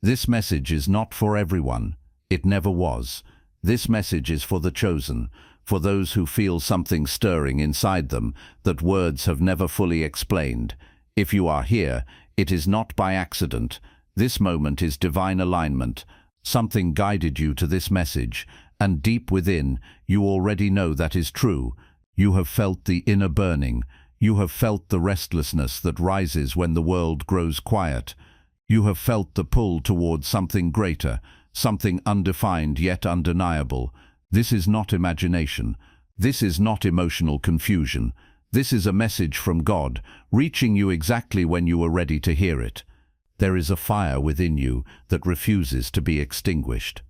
This message is not for everyone. It never was. This message is for the chosen, for those who feel something stirring inside them that words have never fully explained. If you are here, it is not by accident. This moment is divine alignment. Something guided you to this message, and deep within, you already know that is true. You have felt the inner burning. You have felt the restlessness that rises when the world grows quiet. You have felt the pull towards something greater, something undefined yet undeniable. This is not imagination. This is not emotional confusion. This is a message from God, reaching you exactly when you are ready to hear it. There is a fire within you that refuses to be extinguished.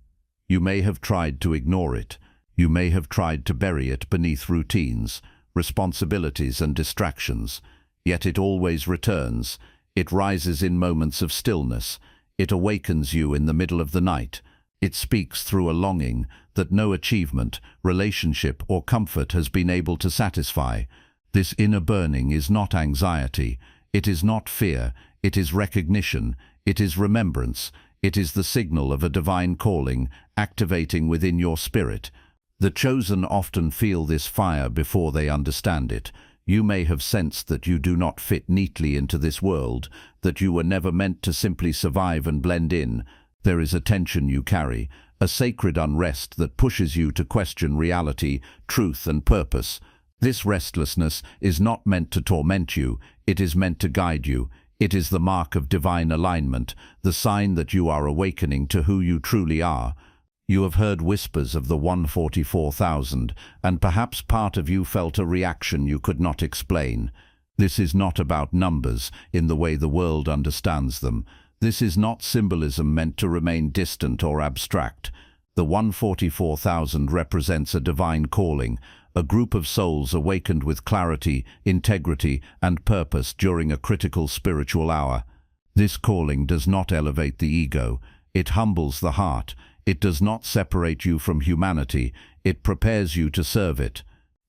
You may have tried to ignore it. You may have tried to bury it beneath routines, responsibilities and distractions. Yet it always returns. It rises in moments of stillness. It awakens you in the middle of the night. It speaks through a longing that no achievement, relationship or comfort has been able to satisfy. This inner burning is not anxiety. It is not fear. It is recognition. It is remembrance. It is the signal of a divine calling activating within your spirit. The chosen often feel this fire before they understand it. You may have sensed that you do not fit neatly into this world, that you were never meant to simply survive and blend in. There is a tension you carry, a sacred unrest that pushes you to question reality, truth and purpose. This restlessness is not meant to torment you, it is meant to guide you. It is the mark of divine alignment, the sign that you are awakening to who you truly are. You have heard whispers of the 144,000, and perhaps part of you felt a reaction you could not explain. This is not about numbers in the way the world understands them. This is not symbolism meant to remain distant or abstract. The 144,000 represents a divine calling, a group of souls awakened with clarity, integrity, and purpose during a critical spiritual hour. This calling does not elevate the ego. It humbles the heart. It does not separate you from humanity. It prepares you to serve it.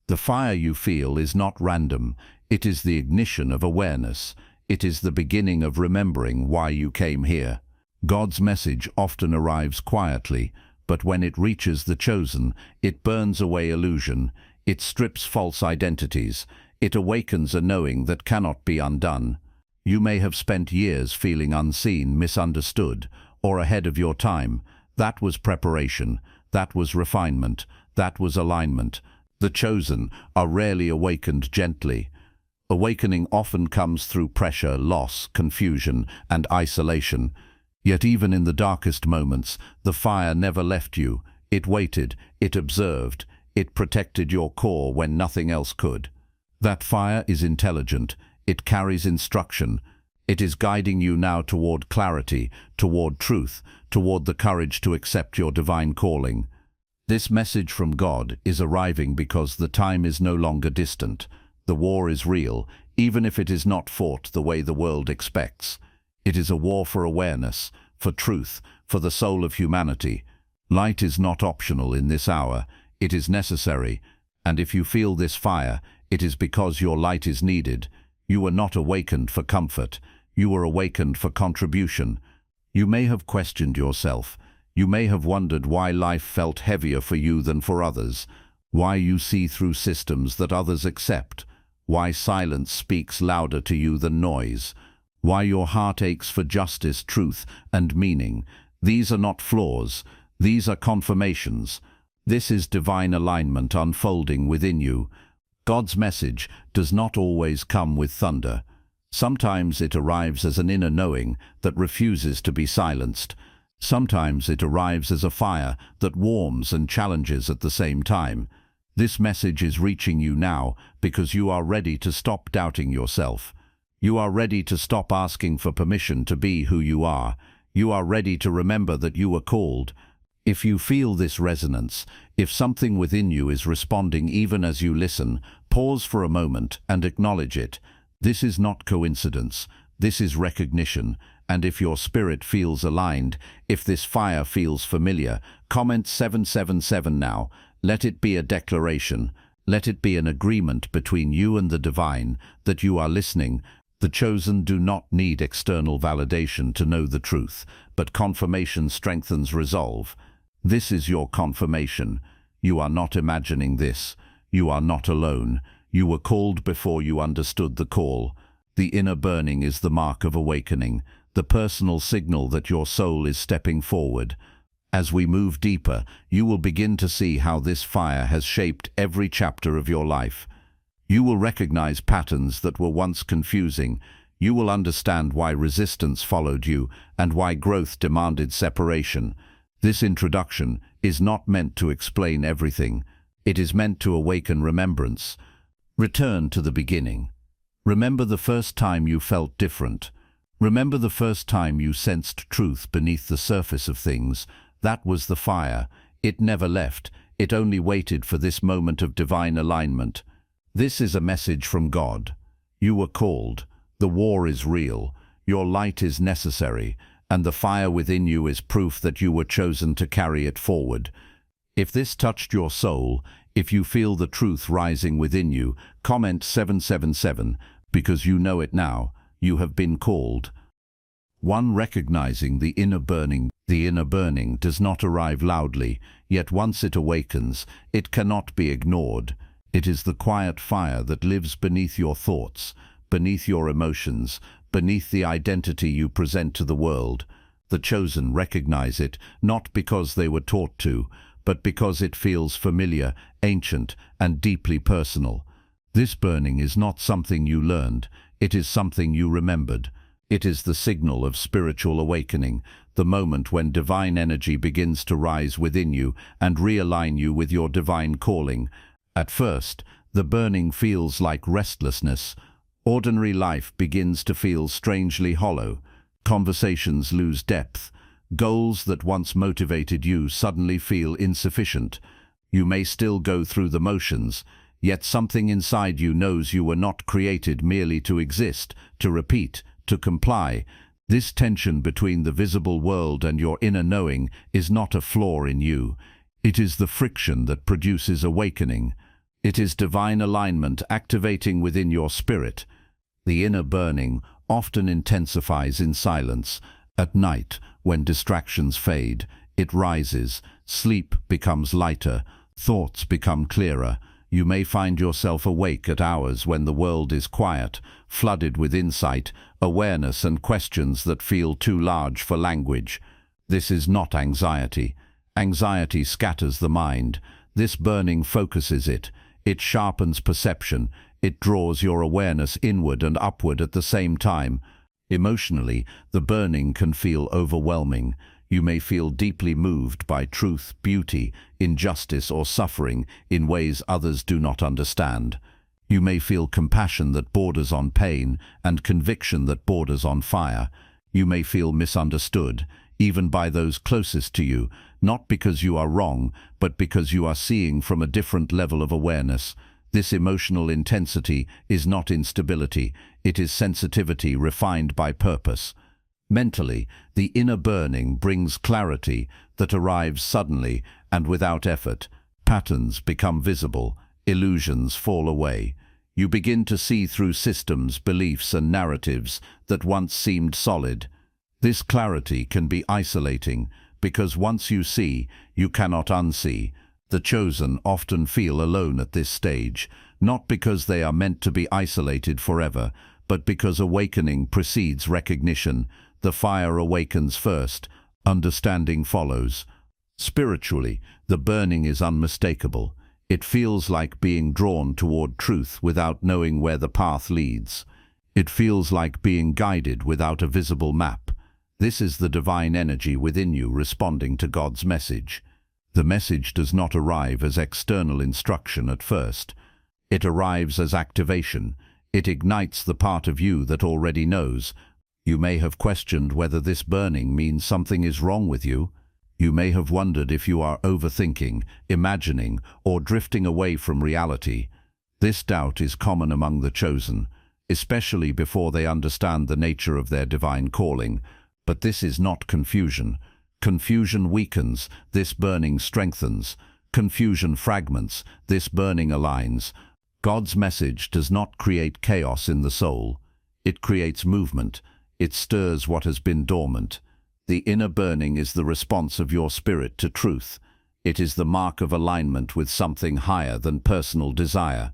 The fire you feel is not random. It is the ignition of awareness. It is the beginning of remembering why you came here. God's message often arrives quietly, but when it reaches the chosen, it burns away illusion. It strips false identities. It awakens a knowing that cannot be undone. You may have spent years feeling unseen, misunderstood, or ahead of your time. That was preparation. That was refinement. That was alignment. The chosen are rarely awakened gently. Awakening often comes through pressure, loss, confusion, and isolation. Yet even in the darkest moments, the fire never left you. It waited. It observed. It protected your core when nothing else could. That fire is intelligent. It carries instruction. It is guiding you now toward clarity, toward truth, toward the courage to accept your divine calling. This message from God is arriving because the time is no longer distant. The war is real, even if it is not fought the way the world expects. It is a war for awareness, for truth, for the soul of humanity. Light is not optional in this hour. It is necessary, and if you feel this fire, it is because your light is needed. You were not awakened for comfort. You were awakened for contribution. You may have questioned yourself. You may have wondered why life felt heavier for you than for others, why you see through systems that others accept, why silence speaks louder to you than noise, why your heart aches for justice, truth, and meaning. These are not flaws. These are confirmations. This is divine alignment unfolding within you. God's message does not always come with thunder. Sometimes it arrives as an inner knowing that refuses to be silenced. Sometimes it arrives as a fire that warms and challenges at the same time. This message is reaching you now because you are ready to stop doubting yourself. You are ready to stop asking for permission to be who you are. You are ready to remember that you were called. If you feel this resonance, if something within you is responding even as you listen, pause for a moment and acknowledge it. This is not coincidence. This is recognition. And if your spirit feels aligned, if this fire feels familiar, comment 777 now. Let it be a declaration. Let it be an agreement between you and the divine that you are listening, The chosen do not need external validation to know the truth, but confirmation strengthens resolve. This is your confirmation. You are not imagining this. You are not alone. You were called before you understood the call. The inner burning is the mark of awakening, the personal signal that your soul is stepping forward. As we move deeper, you will begin to see how this fire has shaped every chapter of your life. You will recognize patterns that were once confusing. You will understand why resistance followed you and why growth demanded separation. This introduction is not meant to explain everything. It is meant to awaken remembrance. Return to the beginning. Remember the first time you felt different. Remember the first time you sensed truth beneath the surface of things. That was the fire. It never left. It only waited for this moment of divine alignment. This is a message from God. You were called. The war is real. Your light is necessary, and the fire within you is proof that you were chosen to carry it forward. If this touched your soul, if you feel the truth rising within you, comment 777, because you know it now. You have been called. 1. Recognizing the inner burning. The inner burning does not arrive loudly, yet once it awakens, it cannot be ignored. It is the quiet fire that lives beneath your thoughts, beneath your emotions, beneath the identity you present to the world. The chosen recognize it, not because they were taught to, but because it feels familiar, ancient, and deeply personal. This burning is not something you learned, it is something you remembered. It is the signal of spiritual awakening, the moment when divine energy begins to rise within you and realign you with your divine calling. At first, the burning feels like restlessness. Ordinary life begins to feel strangely hollow. Conversations lose depth. Goals that once motivated you suddenly feel insufficient. You may still go through the motions, yet something inside you knows you were not created merely to exist, to repeat, to comply. This tension between the visible world and your inner knowing is not a flaw in you. It is the friction that produces awakening. It is divine alignment activating within your spirit. The inner burning often intensifies in silence. At night, when distractions fade, it rises, sleep becomes lighter, thoughts become clearer. You may find yourself awake at hours when the world is quiet, flooded with insight, awareness, and questions that feel too large for language. This is not anxiety. Anxiety scatters the mind. This burning focuses it. It sharpens perception. It draws your awareness inward and upward at the same time. Emotionally, the burning can feel overwhelming. You may feel deeply moved by truth, beauty, injustice, or suffering in ways others do not understand. You may feel compassion that borders on pain and conviction that borders on fire. You may feel misunderstood, even by those closest to you, not because you are wrong, but because you are seeing from a different level of awareness. This emotional intensity is not instability, it is sensitivity refined by purpose. Mentally, the inner burning brings clarity that arrives suddenly and without effort. Patterns become visible, illusions fall away. You begin to see through systems, beliefs, and narratives that once seemed solid. This clarity can be isolating, because once you see, you cannot unsee. The chosen often feel alone at this stage, not because they are meant to be isolated forever, but because awakening precedes recognition. The fire awakens first, understanding follows. Spiritually, the burning is unmistakable. It feels like being drawn toward truth without knowing where the path leads. It feels like being guided without a visible map. This is the divine energy within you responding to God's message. The message does not arrive as external instruction at first. It arrives as activation. It ignites the part of you that already knows. You may have questioned whether this burning means something is wrong with you. You may have wondered if you are overthinking, imagining, or drifting away from reality. This doubt is common among the chosen, especially before they understand the nature of their divine calling. But this is not confusion. Confusion weakens, this burning strengthens. Confusion fragments, this burning aligns. God's message does not create chaos in the soul. It creates movement. It stirs what has been dormant. The inner burning is the response of your spirit to truth. It is the mark of alignment with something higher than personal desire.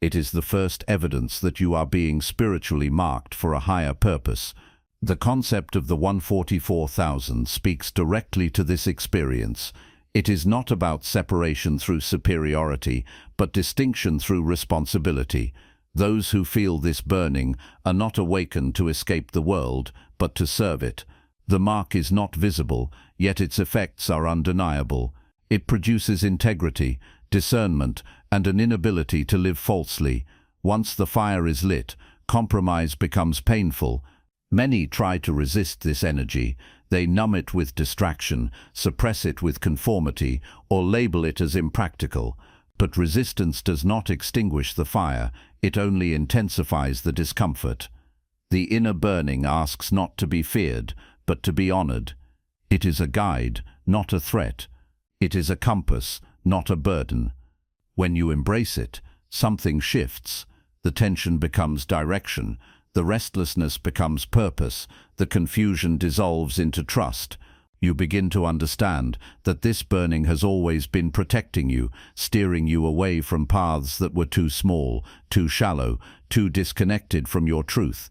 It is the first evidence that you are being spiritually marked for a higher purpose. The concept of the 144,000 speaks directly to this experience. It is not about separation through superiority, but distinction through responsibility. Those who feel this burning are not awakened to escape the world, but to serve it. The mark is not visible, yet its effects are undeniable. It produces integrity, discernment, and an inability to live falsely. Once the fire is lit, compromise becomes painful. Many try to resist this energy. They numb it with distraction, suppress it with conformity, or label it as impractical. But resistance does not extinguish the fire, it only intensifies the discomfort. The inner burning asks not to be feared, but to be honored. It is a guide, not a threat. It is a compass, not a burden. When you embrace it, something shifts. The tension becomes direction. The restlessness becomes purpose. The confusion dissolves into trust. You begin to understand that this burning has always been protecting you, steering you away from paths that were too small, too shallow, too disconnected from your truth.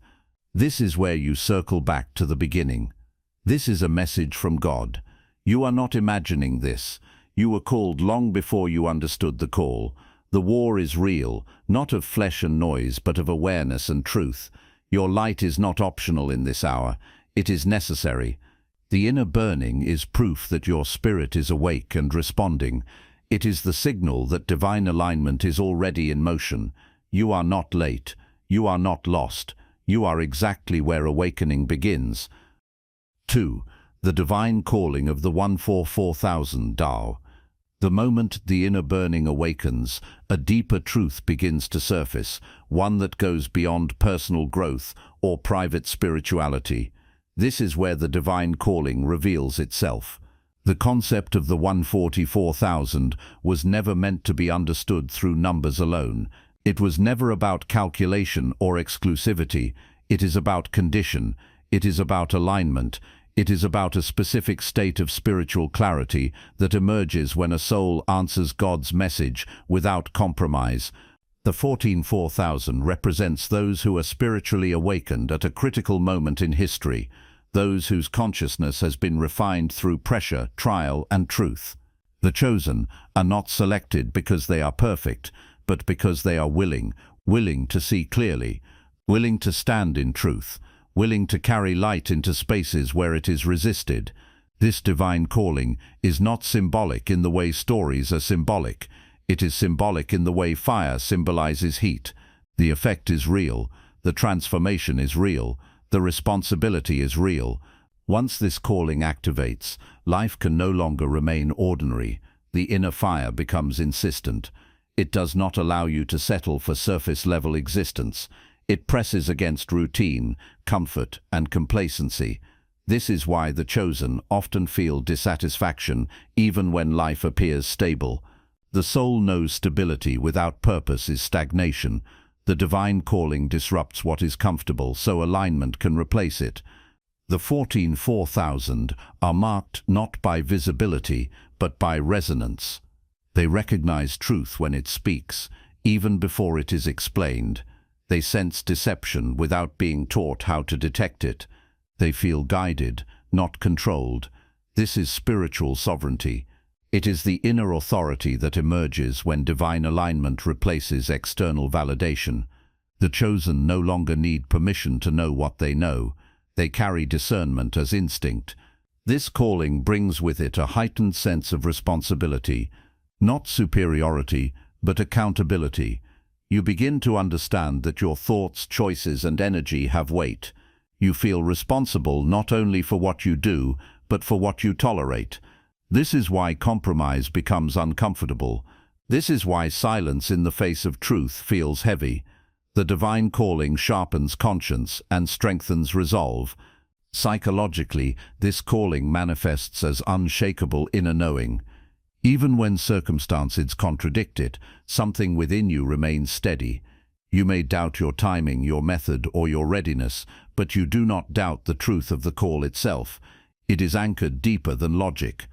This is where you circle back to the beginning. This is a message from God. You are not imagining this. You were called long before you understood the call. The war is real, not of flesh and noise, but of awareness and truth. Your light is not optional in this hour. It is necessary. The inner burning is proof that your spirit is awake and responding. It is the signal that divine alignment is already in motion. You are not late. You are not lost. You are exactly where awakening begins. 2. The divine calling of the 144,000 Tao. The moment the inner burning awakens, a deeper truth begins to surface, one that goes beyond personal growth or private spirituality. This is where the divine calling reveals itself. The concept of the 144,000 was never meant to be understood through numbers alone. It was never about calculation or exclusivity. It is about condition. It is about alignment. It is about a specific state of spiritual clarity that emerges when a soul answers God's message without compromise. The 144,000 represents those who are spiritually awakened at a critical moment in history, those whose consciousness has been refined through pressure, trial, and truth. The chosen are not selected because they are perfect, but because they are willing to see clearly, willing to stand in truth, willing to carry light into spaces where it is resisted. This divine calling is not symbolic in the way stories are symbolic. It is symbolic in the way fire symbolizes heat. The effect is real. The transformation is real. The responsibility is real. Once this calling activates, life can no longer remain ordinary. The inner fire becomes insistent. It does not allow you to settle for surface-level existence. It presses against routine, comfort, and complacency. This is why the chosen often feel dissatisfaction even when life appears stable. The soul knows stability without purpose is stagnation. The divine calling disrupts what is comfortable so alignment can replace it. The 144,000 are marked not by visibility, but by resonance. They recognize truth when it speaks, even before it is explained. They sense deception without being taught how to detect it. They feel guided, not controlled. This is spiritual sovereignty. It is the inner authority that emerges when divine alignment replaces external validation. The chosen no longer need permission to know what they know. They carry discernment as instinct. This calling brings with it a heightened sense of responsibility, not superiority, but accountability. You begin to understand that your thoughts, choices, and energy have weight. You feel responsible not only for what you do, but for what you tolerate. This is why compromise becomes uncomfortable. This is why silence in the face of truth feels heavy. The divine calling sharpens conscience and strengthens resolve. Psychologically, this calling manifests as unshakable inner knowing. Even when circumstances contradict it, something within you remains steady. You may doubt your timing, your method, or your readiness, but you do not doubt the truth of the call itself. It is anchored deeper than logic.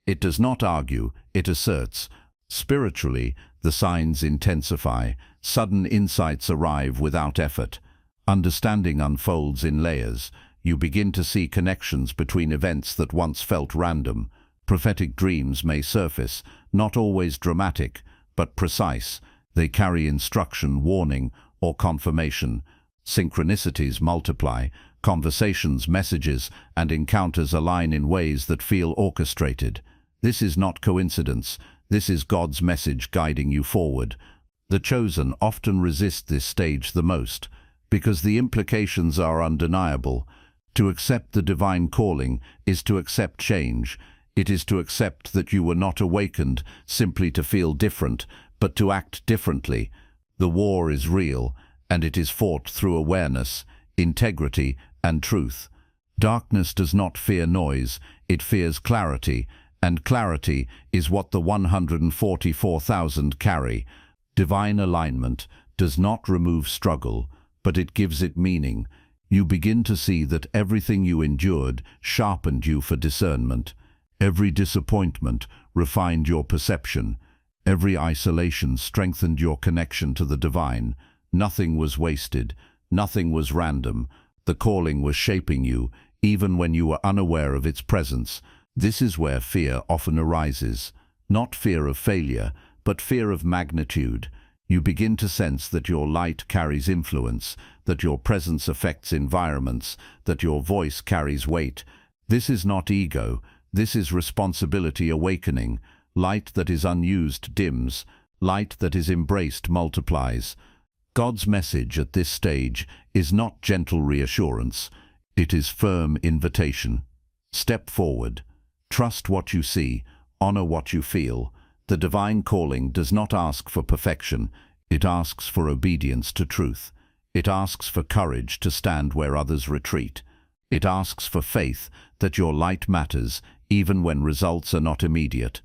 It does not argue, it asserts. Spiritually, the signs intensify. Sudden insights arrive without effort. Understanding unfolds in layers. You begin to see connections between events that once felt random. Prophetic dreams may surface, not always dramatic, but precise. They carry instruction, warning, or confirmation. Synchronicities multiply. Conversations, messages, and encounters align in ways that feel orchestrated. This is not coincidence. This is God's message guiding you forward. The chosen often resist this stage the most, because the implications are undeniable. To accept the divine calling is to accept change. It is to accept that you were not awakened simply to feel different, but to act differently. The war is real, and it is fought through awareness, integrity, and truth. Darkness does not fear noise, it fears clarity, and clarity is what the 144,000 carry. Divine alignment does not remove struggle, but it gives it meaning. You begin to see that everything you endured sharpened you for discernment. Every disappointment refined your perception. Every isolation strengthened your connection to the divine. Nothing was wasted. Nothing was random. The calling was shaping you, even when you were unaware of its presence. This is where fear often arises. Not fear of failure, but fear of magnitude. You begin to sense that your light carries influence, that your presence affects environments, that your voice carries weight. This is not ego. This is responsibility awakening. Light that is unused dims. Light that is embraced multiplies. God's message at this stage is not gentle reassurance. It is firm invitation. Step forward. Trust what you see. Honor what you feel. The divine calling does not ask for perfection. It asks for obedience to truth. It asks for courage to stand where others retreat. It asks for faith that your light matters, even when results are not immediate.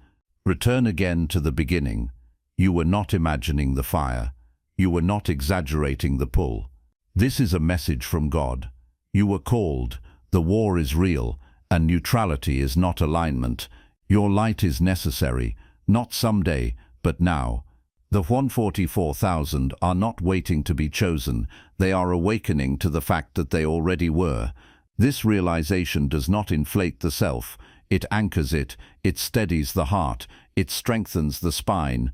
Return again to the beginning. You were not imagining the fire. You were not exaggerating the pull. This is a message from God. You were called. The war is real, and neutrality is not alignment. Your light is necessary, not someday, but now. The 144,000 are not waiting to be chosen. They are awakening to the fact that they already were. This realization does not inflate the self. It anchors it. It steadies the heart. It strengthens the spine.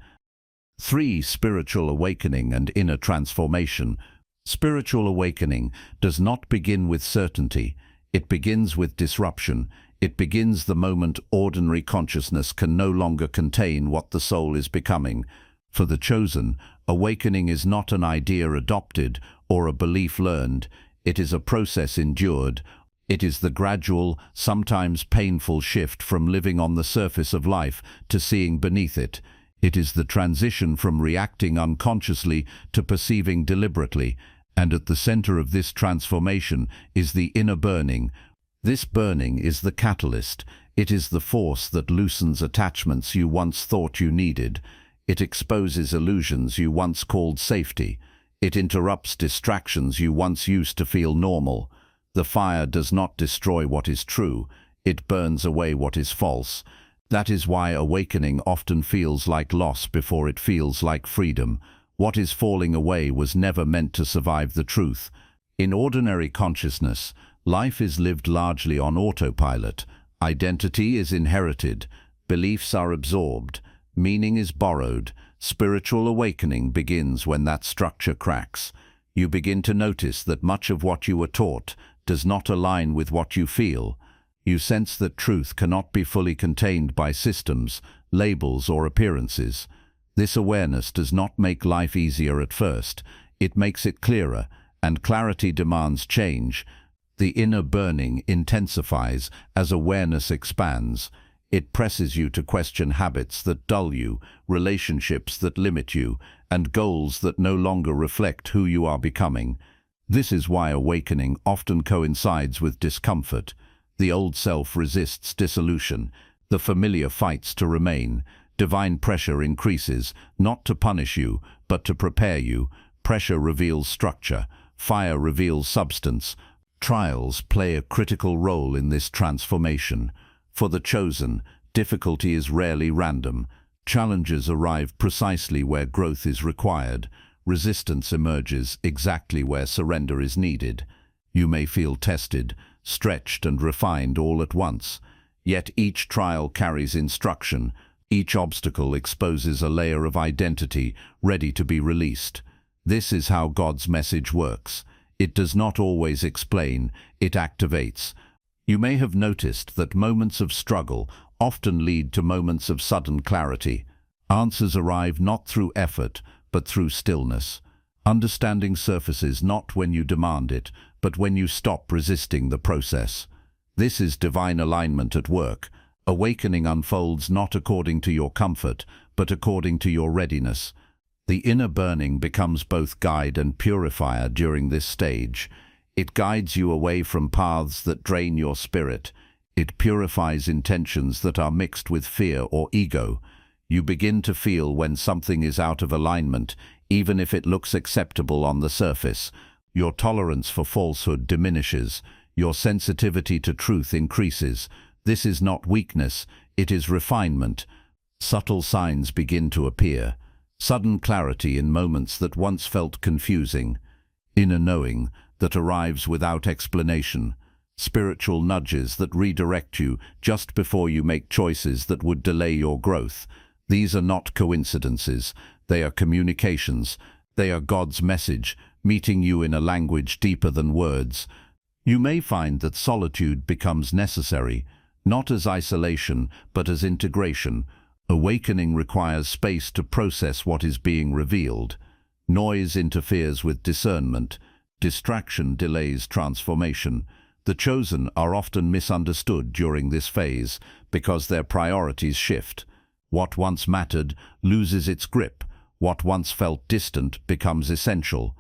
3. Spiritual awakening and inner transformation. Spiritual awakening does not begin with certainty. It begins with disruption. It begins the moment ordinary consciousness can no longer contain what the soul is becoming. For the chosen, awakening is not an idea adopted or a belief learned. It is a process endured. It is the gradual, sometimes painful shift from living on the surface of life to seeing beneath it. It is the transition from reacting unconsciously to perceiving deliberately, and at the center of this transformation is the inner burning. This burning is the catalyst. It is the force that loosens attachments you once thought you needed. It exposes illusions you once called safety. It interrupts distractions you once used to feel normal. The fire does not destroy what is true. It burns away what is false. That is why awakening often feels like loss before it feels like freedom. What is falling away was never meant to survive the truth. In ordinary consciousness, life is lived largely on autopilot. Identity is inherited. Beliefs are absorbed. Meaning is borrowed. Spiritual awakening begins when that structure cracks. You begin to notice that much of what you were taught does not align with what you feel. You sense that truth cannot be fully contained by systems, labels, or appearances. This awareness does not make life easier at first. It makes it clearer, and clarity demands change. The inner burning intensifies as awareness expands. It presses you to question habits that dull you, relationships that limit you, and goals that no longer reflect who you are becoming. This is why awakening often coincides with discomfort. The old self resists dissolution. The familiar fights to remain. Divine pressure increases, not to punish you, but to prepare you. Pressure reveals structure, fire reveals substance. Trials play a critical role in this transformation. For the chosen, difficulty is rarely random. Challenges arrive precisely where growth is required. Resistance emerges exactly where surrender is needed. You may feel tested, stretched and refined all at once. Yet each trial carries instruction. Each obstacle exposes a layer of identity ready to be released. This is how God's message works. It does not always explain, it activates. You may have noticed that moments of struggle often lead to moments of sudden clarity. Answers arrive not through effort, but through stillness. Understanding surfaces not when you demand it, but when you stop resisting the process. This is divine alignment at work. Awakening unfolds not according to your comfort, but according to your readiness. The inner burning becomes both guide and purifier during this stage. It guides you away from paths that drain your spirit. It purifies intentions that are mixed with fear or ego. You begin to feel when something is out of alignment, even if it looks acceptable on the surface. Your tolerance for falsehood diminishes. Your sensitivity to truth increases. This is not weakness, it is refinement. Subtle signs begin to appear. Sudden clarity in moments that once felt confusing. Inner knowing that arrives without explanation. Spiritual nudges that redirect you just before you make choices that would delay your growth. These are not coincidences, they are communications. They are God's message, meeting you in a language deeper than words. You may find that solitude becomes necessary, not as isolation, but as integration. Awakening requires space to process what is being revealed. Noise interferes with discernment. Distraction delays transformation. The chosen are often misunderstood during this phase because their priorities shift. What once mattered loses its grip. What once felt distant becomes essential.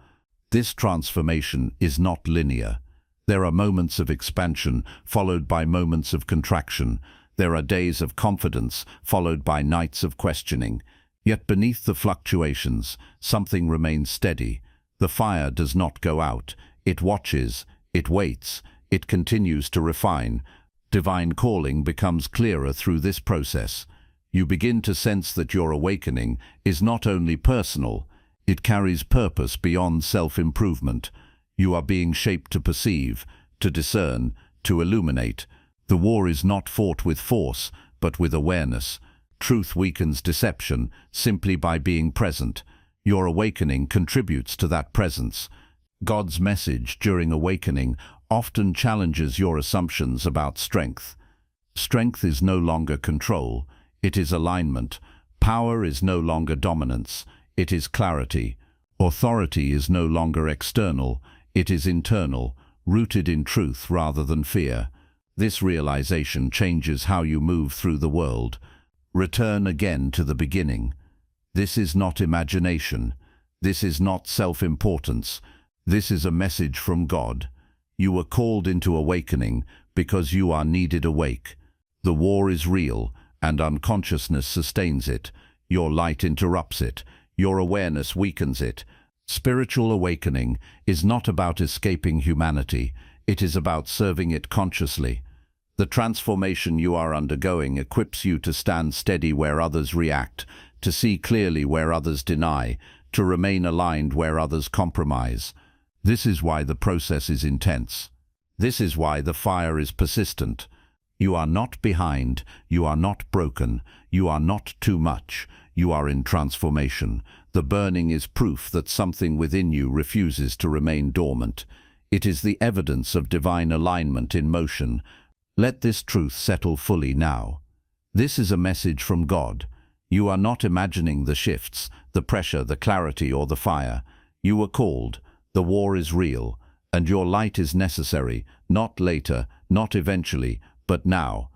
This transformation is not linear. There are moments of expansion followed by moments of contraction. There are days of confidence followed by nights of questioning. Yet beneath the fluctuations, something remains steady. The fire does not go out. It watches, it waits, it continues to refine. Divine calling becomes clearer through this process. You begin to sense that your awakening is not only personal, it carries purpose beyond self-improvement. You are being shaped to perceive, to discern, to illuminate. The war is not fought with force, but with awareness. Truth weakens deception simply by being present. Your awakening contributes to that presence. God's message during awakening often challenges your assumptions about strength. Strength is no longer control, it is alignment. Power is no longer dominance, it is clarity. Authority is no longer external, it is internal, rooted in truth rather than fear. This realization changes how you move through the world. Return again to the beginning. This is not imagination. This is not self-importance. This is a message from God. You were called into awakening because you are needed awake. The war is real, and unconsciousness sustains it. Your light interrupts it. Your awareness weakens it. Spiritual awakening is not about escaping humanity. It is about serving it consciously. The transformation you are undergoing equips you to stand steady where others react, to see clearly where others deny, to remain aligned where others compromise. This is why the process is intense. This is why the fire is persistent. You are not behind, you are not broken, you are not too much, you are in transformation. The burning is proof that something within you refuses to remain dormant. It is the evidence of divine alignment in motion. Let this truth settle fully now. This is a message from God. You are not imagining the shifts, the pressure, the clarity, or the fire. You were called. The war is real, and your light is necessary, not later, not eventually, but now.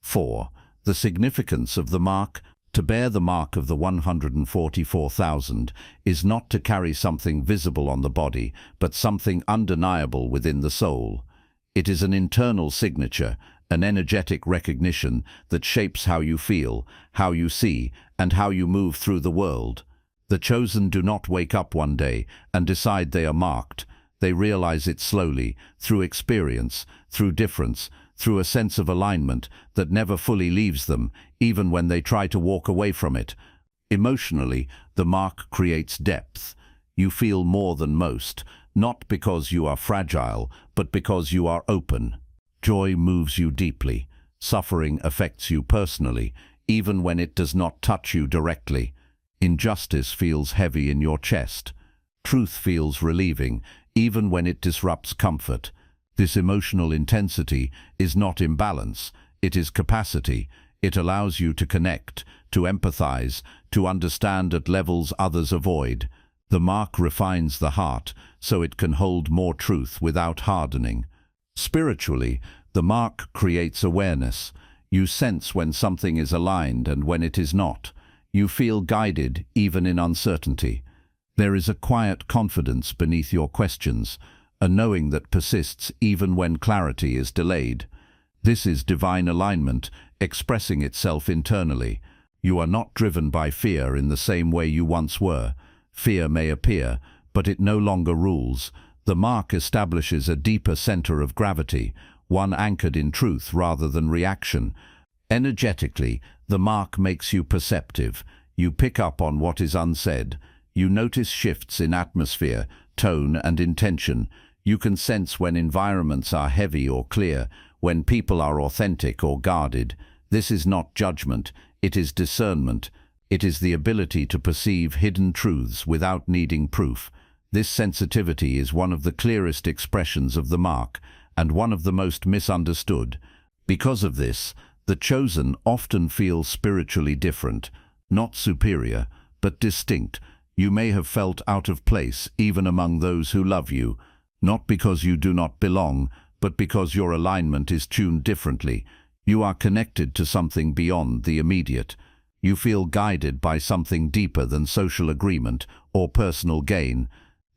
4. The significance of the mark. To bear the mark of the 144,000 is not to carry something visible on the body, but something undeniable within the soul. It is an internal signature, an energetic recognition that shapes how you feel, how you see, and how you move through the world. The chosen do not wake up one day and decide they are marked. They realize it slowly, through experience, through difference, through a sense of alignment that never fully leaves them, even when they try to walk away from it. Emotionally, the mark creates depth. You feel more than most, not because you are fragile, but because you are open. Joy moves you deeply. Suffering affects you personally, even when it does not touch you directly. Injustice feels heavy in your chest. Truth feels relieving, even when it disrupts comfort. This emotional intensity is not imbalance, it is capacity. It allows you to connect, to empathize, to understand at levels others avoid. The mark refines the heart, so it can hold more truth without hardening. Spiritually, the mark creates awareness. You sense when something is aligned and when it is not. You feel guided even in uncertainty. There is a quiet confidence beneath your questions, a knowing that persists even when clarity is delayed. This is divine alignment, expressing itself internally. You are not driven by fear in the same way you once were. Fear may appear, but it no longer rules. The mark establishes a deeper center of gravity, one anchored in truth rather than reaction. Energetically, the mark makes you perceptive. You pick up on what is unsaid. You notice shifts in atmosphere, tone, and intention. You can sense when environments are heavy or clear, when people are authentic or guarded. This is not judgment, it is discernment. It is the ability to perceive hidden truths without needing proof. This sensitivity is one of the clearest expressions of the mark, and one of the most misunderstood. Because of this, the chosen often feel spiritually different, not superior, but distinct. You may have felt out of place even among those who love you, not because you do not belong, but because your alignment is tuned differently. You are connected to something beyond the immediate. You feel guided by something deeper than social agreement or personal gain.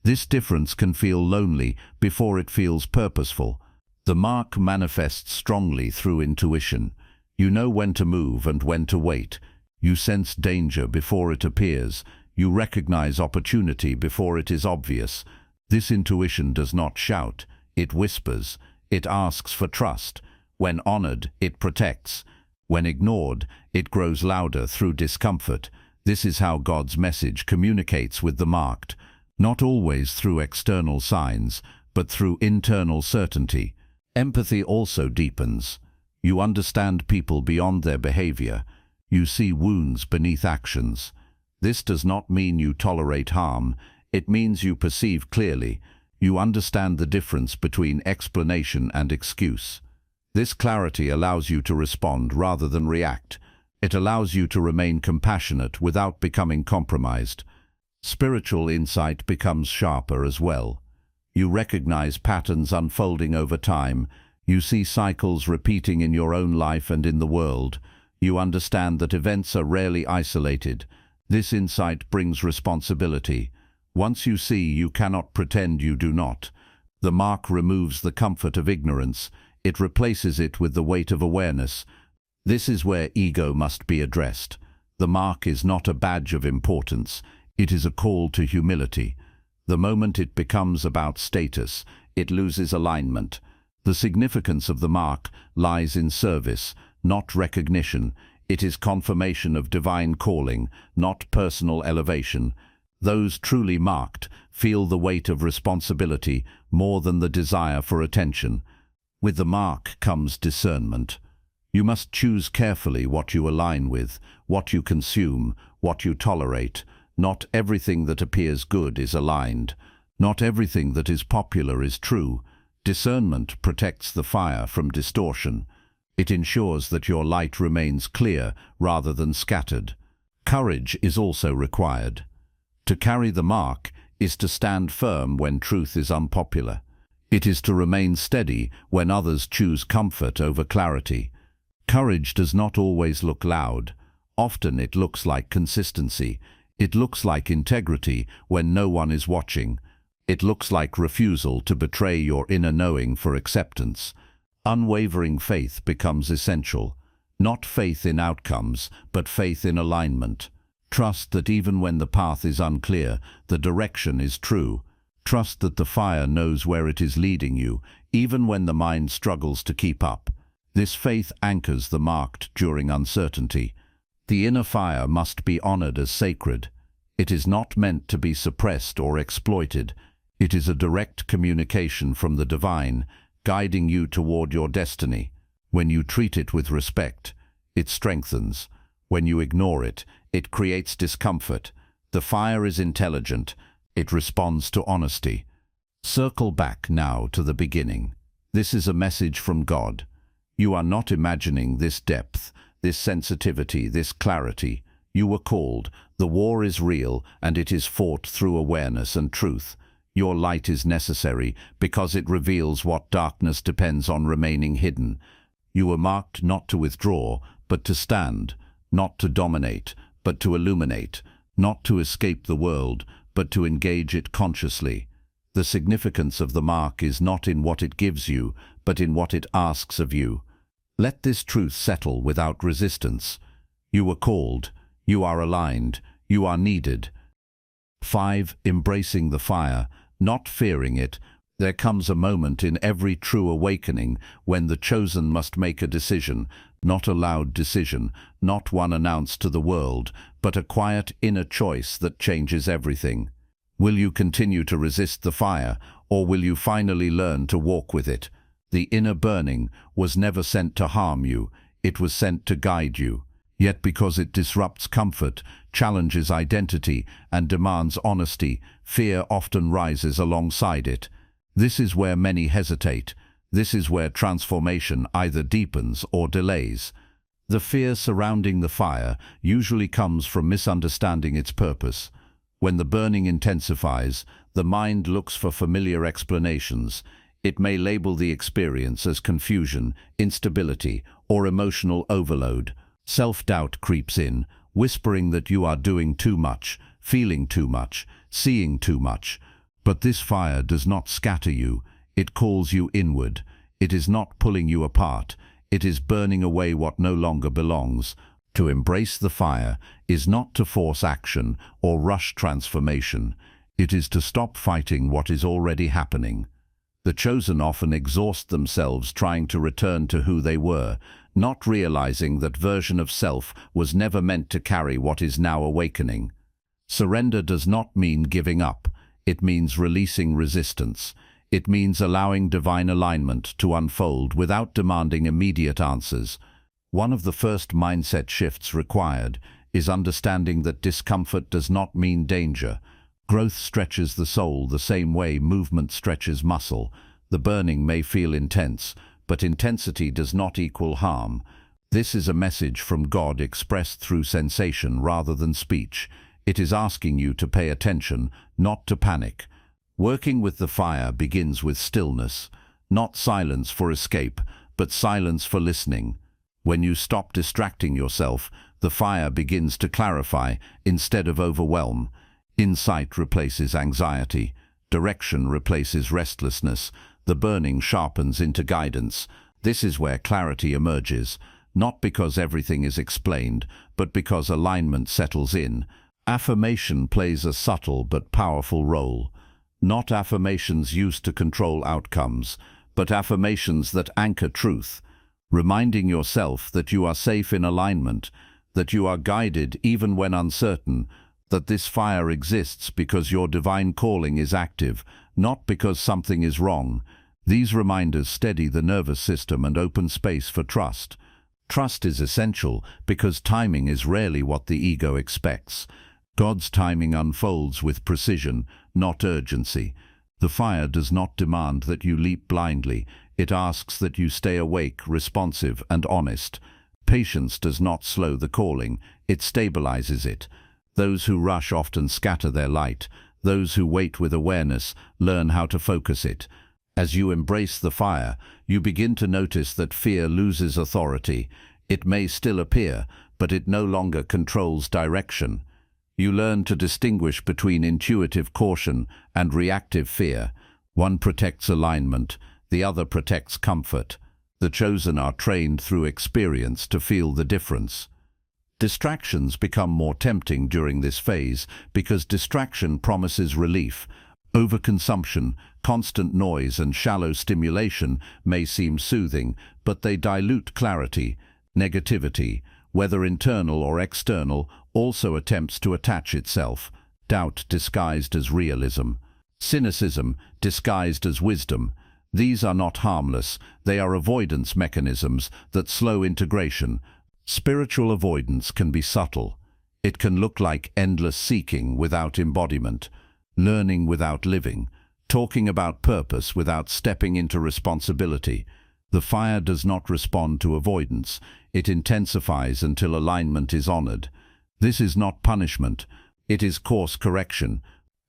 This difference can feel lonely before it feels purposeful. The mark manifests strongly through intuition. You know when to move and when to wait. You sense danger before it appears. You recognize opportunity before it is obvious. This intuition does not shout, it whispers. It asks for trust. When honored, it protects. When ignored, it grows louder through discomfort. This is how God's message communicates with the marked, not always through external signs, but through internal certainty. Empathy also deepens. You understand people beyond their behavior. You see wounds beneath actions. This does not mean you tolerate harm. It means you perceive clearly. You understand the difference between explanation and excuse. This clarity allows you to respond rather than react. It allows you to remain compassionate without becoming compromised. Spiritual insight becomes sharper as well. You recognize patterns unfolding over time. You see cycles repeating in your own life and in the world. You understand that events are rarely isolated. This insight brings responsibility. Once you see, you cannot pretend you do not. The mark removes the comfort of ignorance. It replaces it with the weight of awareness. This is where ego must be addressed. The mark is not a badge of importance. It is a call to humility. The moment it becomes about status, it loses alignment. The significance of the mark lies in service, not recognition. It is confirmation of divine calling, not personal elevation. Those truly marked feel the weight of responsibility more than the desire for attention. With the mark comes discernment. You must choose carefully what you align with, what you consume, what you tolerate. Not everything that appears good is aligned. Not everything that is popular is true. Discernment protects the fire from distortion. It ensures that your light remains clear rather than scattered. Courage is also required. To carry the mark is to stand firm when truth is unpopular. It is to remain steady when others choose comfort over clarity. Courage does not always look loud. Often it looks like consistency. It looks like integrity when no one is watching. It looks like refusal to betray your inner knowing for acceptance. Unwavering faith becomes essential. Not faith in outcomes, but faith in alignment. Trust that even when the path is unclear, the direction is true. Trust that the fire knows where it is leading you, even when the mind struggles to keep up. This faith anchors the marked during uncertainty. The inner fire must be honored as sacred. It is not meant to be suppressed or exploited. It is a direct communication from the divine, guiding you toward your destiny. When you treat it with respect, it strengthens. When you ignore it, it creates discomfort. The fire is intelligent. It responds to honesty. Circle back now to the beginning. This is a message from God. You are not imagining this depth, this sensitivity, this clarity. You were called. The war is real, and it is fought through awareness and truth. Your light is necessary because it reveals what darkness depends on remaining hidden. You were marked not to withdraw, but to stand, not to dominate, but to illuminate, not to escape the world, but to engage it consciously. The significance of the mark is not in what it gives you, but in what it asks of you. Let this truth settle without resistance. You were called. You are aligned. You are needed. 5. Embracing the fire, not fearing it. There comes a moment in every true awakening when the chosen must make a decision, not a loud decision, not one announced to the world, but a quiet inner choice that changes everything. Will you continue to resist the fire, or will you finally learn to walk with it? The inner burning was never sent to harm you, it was sent to guide you. Yet because it disrupts comfort, challenges identity, and demands honesty, fear often rises alongside it. This is where many hesitate. This is where transformation either deepens or delays. The fear surrounding the fire usually comes from misunderstanding its purpose. When the burning intensifies, the mind looks for familiar explanations. It may label the experience as confusion, instability, or emotional overload. Self-doubt creeps in, whispering that you are doing too much, feeling too much, seeing too much. But this fire does not scatter you, it calls you inward. It is not pulling you apart, it is burning away what no longer belongs. To embrace the fire is not to force action or rush transformation. It is to stop fighting what is already happening. The chosen often exhaust themselves trying to return to who they were, not realizing that version of self was never meant to carry what is now awakening. Surrender does not mean giving up. It means releasing resistance. It means allowing divine alignment to unfold without demanding immediate answers. One of the first mindset shifts required is understanding that discomfort does not mean danger. Growth stretches the soul the same way movement stretches muscle. The burning may feel intense, but intensity does not equal harm. This is a message from God expressed through sensation rather than speech. It is asking you to pay attention, not to panic. Working with the fire begins with stillness, not silence for escape, but silence for listening. When you stop distracting yourself, the fire begins to clarify instead of overwhelm. Insight replaces anxiety. Direction replaces restlessness. The burning sharpens into guidance. This is where clarity emerges, not because everything is explained, but because alignment settles in. Affirmation plays a subtle but powerful role. Not affirmations used to control outcomes, but affirmations that anchor truth, reminding yourself that you are safe in alignment, that you are guided even when uncertain, that this fire exists because your divine calling is active, not because something is wrong. These reminders steady the nervous system and open space for trust. Trust is essential because timing is rarely what the ego expects. God's timing unfolds with precision, not urgency. The fire does not demand that you leap blindly. It asks that you stay awake, responsive, and honest. Patience does not slow the calling, it stabilizes it. Those who rush often scatter their light. Those who wait with awareness learn how to focus it. As you embrace the fire, you begin to notice that fear loses authority. It may still appear, but it no longer controls direction. You learn to distinguish between intuitive caution and reactive fear. One protects alignment, the other protects comfort. The chosen are trained through experience to feel the difference. Distractions become more tempting during this phase because distraction promises relief. Overconsumption, constant noise and shallow stimulation may seem soothing, but they dilute clarity. Negativity, whether internal or external, also attempts to attach itself. Doubt disguised as realism. Cynicism disguised as wisdom. These are not harmless, they are avoidance mechanisms that slow integration. Spiritual avoidance can be subtle. It can look like endless seeking without embodiment, learning without living, talking about purpose without stepping into responsibility. The fire does not respond to avoidance. It intensifies until alignment is honored. This is not punishment. It is course correction.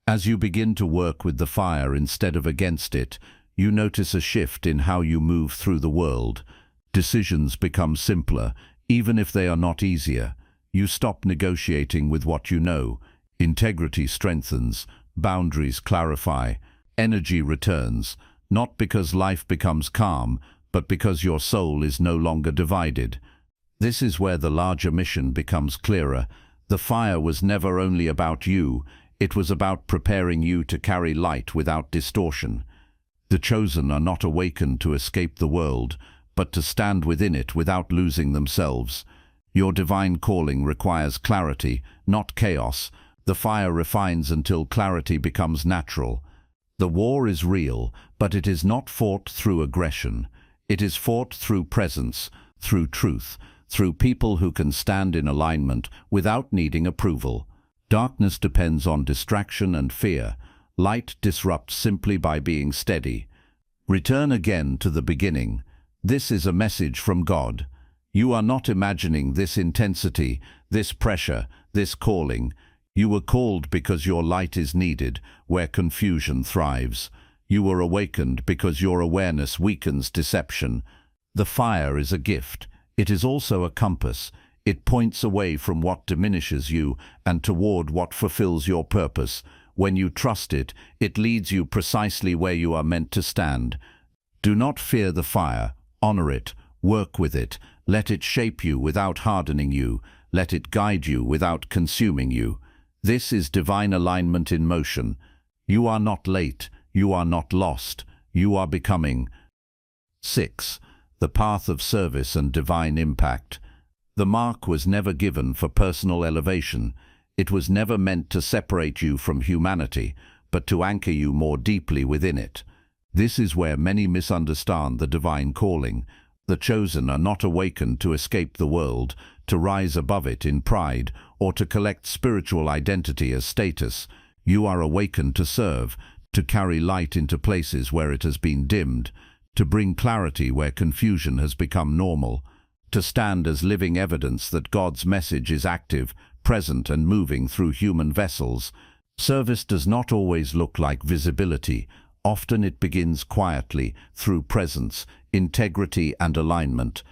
As you begin to work with the fire instead of against it, you notice a shift in how you move through the world. Decisions become simpler, even if they are not easier. You stop negotiating with what you know. Integrity strengthens, boundaries clarify, energy returns, not because life becomes calm, but because your soul is no longer divided. This is where the larger mission becomes clearer. The fire was never only about you, it was about preparing you to carry light without distortion. The chosen are not awakened to escape the world, but to stand within it without losing themselves. Your divine calling requires clarity, not chaos. The fire refines until clarity becomes natural. The war is real, but it is not fought through aggression. It is fought through presence, through truth, through people who can stand in alignment without needing approval. Darkness depends on distraction and fear. Light disrupts simply by being steady. Return again to the beginning. This is a message from God. You are not imagining this intensity, this pressure, this calling. You were called because your light is needed, where confusion thrives. You were awakened because your awareness weakens deception. The fire is a gift. It is also a compass. It points away from what diminishes you and toward what fulfills your purpose. When you trust it, it leads you precisely where you are meant to stand. Do not fear the fire. Honor it. Work with it. Let it shape you without hardening you. Let it guide you without consuming you. This is divine alignment in motion. You are not late. You are not lost. You are becoming. 6. The path of service and divine impact. The mark was never given for personal elevation. It was never meant to separate you from humanity, but to anchor you more deeply within it. This is where many misunderstand the divine calling. The chosen are not awakened to escape the world, to rise above it in pride, or to collect spiritual identity as status. You are awakened to serve, to carry light into places where it has been dimmed, to bring clarity where confusion has become normal, to stand as living evidence that God's message is active, present and moving through human vessels. Service does not always look like visibility. Often it begins quietly, through presence, integrity and alignment.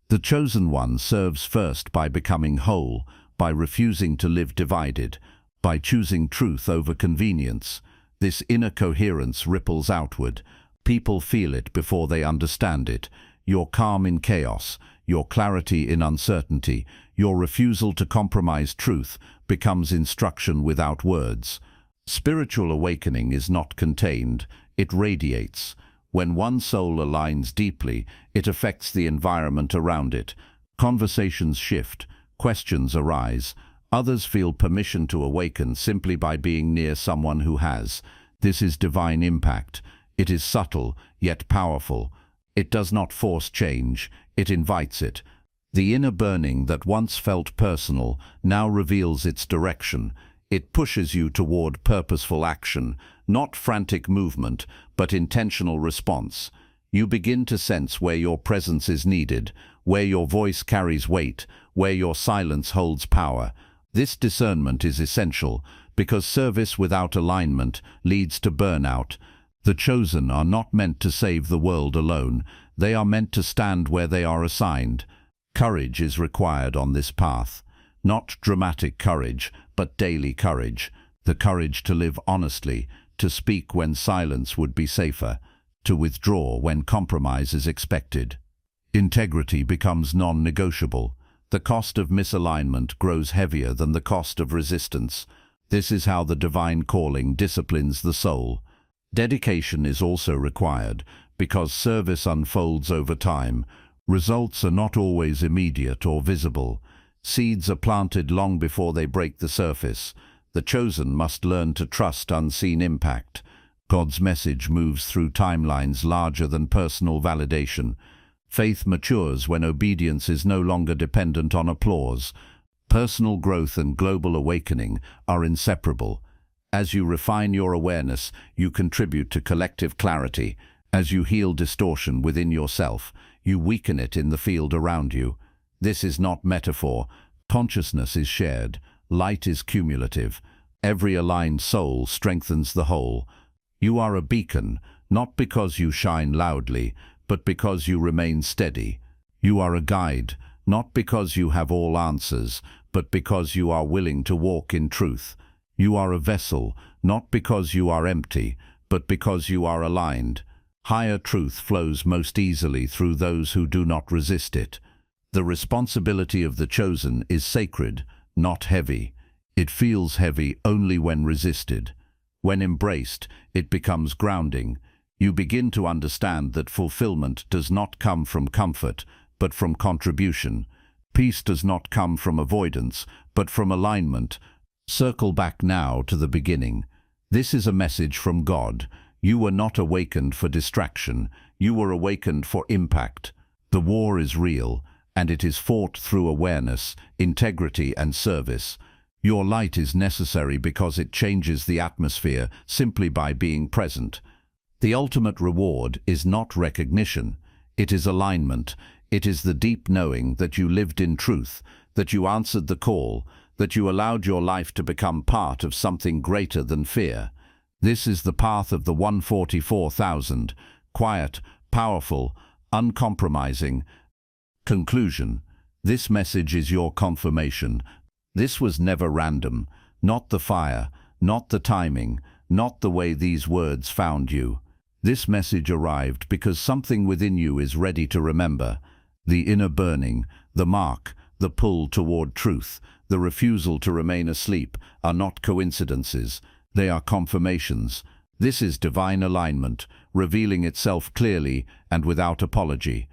The chosen one serves first by becoming whole, by refusing to live divided, by choosing truth over convenience. This inner coherence ripples outward. People feel it before they understand it. Your calm in chaos, your clarity in uncertainty, your refusal to compromise truth becomes instruction without words. Spiritual awakening is not contained, it radiates. When one soul aligns deeply, it affects the environment around it. Conversations shift, questions arise. Others feel permission to awaken simply by being near someone who has. This is divine impact. It is subtle, yet powerful. It does not force change, it invites it. The inner burning that once felt personal now reveals its direction. It pushes you toward purposeful action, not frantic movement, but intentional response. You begin to sense where your presence is needed, where your voice carries weight, where your silence holds power. This discernment is essential, because service without alignment leads to burnout. The chosen are not meant to save the world alone. They are meant to stand where they are assigned. Courage is required on this path. Not dramatic courage, but daily courage. The courage to live honestly, to speak when silence would be safer, to withdraw when compromise is expected. Integrity becomes non-negotiable. The cost of misalignment grows heavier than the cost of resistance. This is how the divine calling disciplines the soul. Dedication is also required, because service unfolds over time. Results are not always immediate or visible. Seeds are planted long before they break the surface. The chosen must learn to trust unseen impact. God's message moves through timelines larger than personal validation. Faith matures when obedience is no longer dependent on applause. Personal growth and global awakening are inseparable. As you refine your awareness, you contribute to collective clarity. As you heal distortion within yourself, you weaken it in the field around you. This is not metaphor. Consciousness is shared. Light is cumulative. Every aligned soul strengthens the whole. You are a beacon, not because you shine loudly, but because you remain steady. You are a guide, not because you have all answers, but because you are willing to walk in truth. You are a vessel, not because you are empty, but because you are aligned. Higher truth flows most easily through those who do not resist it. The responsibility of the chosen is sacred, not heavy. It feels heavy only when resisted. When embraced, it becomes grounding. You begin to understand that fulfillment does not come from comfort, but from contribution. Peace does not come from avoidance, but from alignment. Circle back now to the beginning. This is a message from God. You were not awakened for distraction. You were awakened for impact. The war is real, and it is fought through awareness, integrity, and service. Your light is necessary because it changes the atmosphere simply by being present. The ultimate reward is not recognition. It is alignment. It is the deep knowing that you lived in truth, that you answered the call, that you allowed your life to become part of something greater than fear. This is the path of the 144,000, quiet, powerful, uncompromising. Conclusion. This message is your confirmation. This was never random, not the fire, not the timing, not the way these words found you. This message arrived because something within you is ready to remember. The inner burning, the mark, the pull toward truth, the refusal to remain asleep are not coincidences. They are confirmations. This is divine alignment, revealing itself clearly and without apology.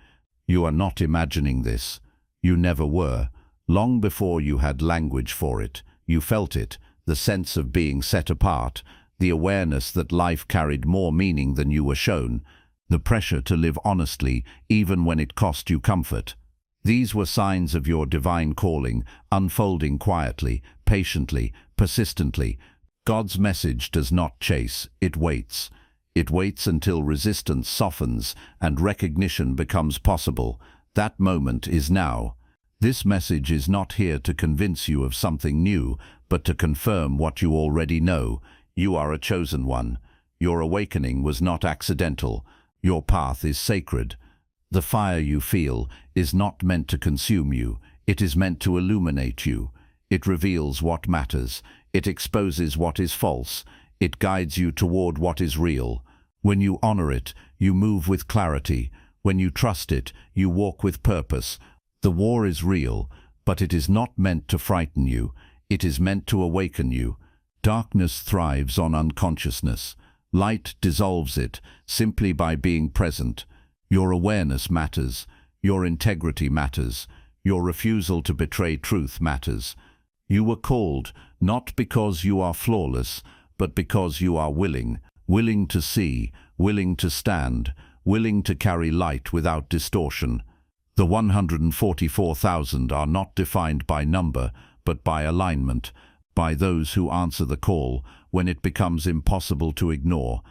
You are not imagining this. You never were. Long before you had language for it, you felt it, the sense of being set apart, the awareness that life carried more meaning than you were shown, the pressure to live honestly even when it cost you comfort. These were signs of your divine calling, unfolding quietly, patiently, persistently. God's message does not chase, it waits. It waits until resistance softens and recognition becomes possible. That moment is now. This message is not here to convince you of something new, but to confirm what you already know. You are a chosen one. Your awakening was not accidental. Your path is sacred. The fire you feel is not meant to consume you. It is meant to illuminate you. It reveals what matters. It exposes what is false. It guides you toward what is real. When you honor it, you move with clarity. When you trust it, you walk with purpose. The war is real, but it is not meant to frighten you. It is meant to awaken you. Darkness thrives on unconsciousness. Light dissolves it simply by being present. Your awareness matters. Your integrity matters. Your refusal to betray truth matters. You were called not because you are flawless, but because you are willing to see, willing to stand, willing to carry light without distortion. The 144,000 are not defined by number, but by alignment, by those who answer the call when it becomes impossible to ignore.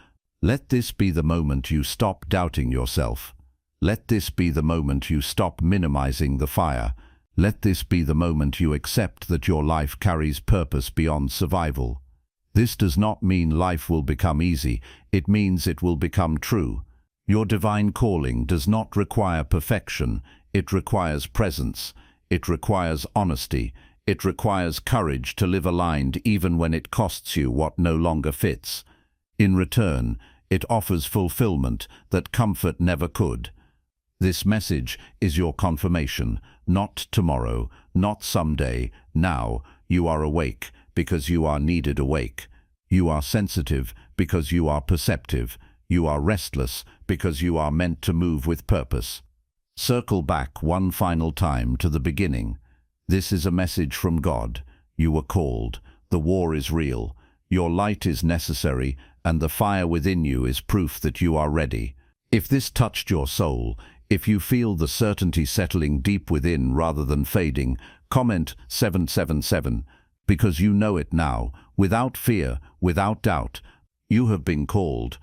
Let this be the moment you stop doubting yourself. Let this be the moment you stop minimizing the fire. Let this be the moment you accept that your life carries purpose beyond survival. This does not mean life will become easy. It means it will become true. Your divine calling does not require perfection. It requires presence. It requires honesty. It requires courage to live aligned even when it costs you what no longer fits. In return, it offers fulfillment that comfort never could. This message is your confirmation, not tomorrow, not someday. Now you are awake because you are needed awake. You are sensitive because you are perceptive. You are restless because you are meant to move with purpose. Circle back one final time to the beginning. This is a message from God. You were called. The war is real. Your light is necessary, and the fire within you is proof that you are ready. If this touched your soul, if you feel the certainty settling deep within rather than fading, comment 777, because you know it now, without fear, without doubt. You have been called.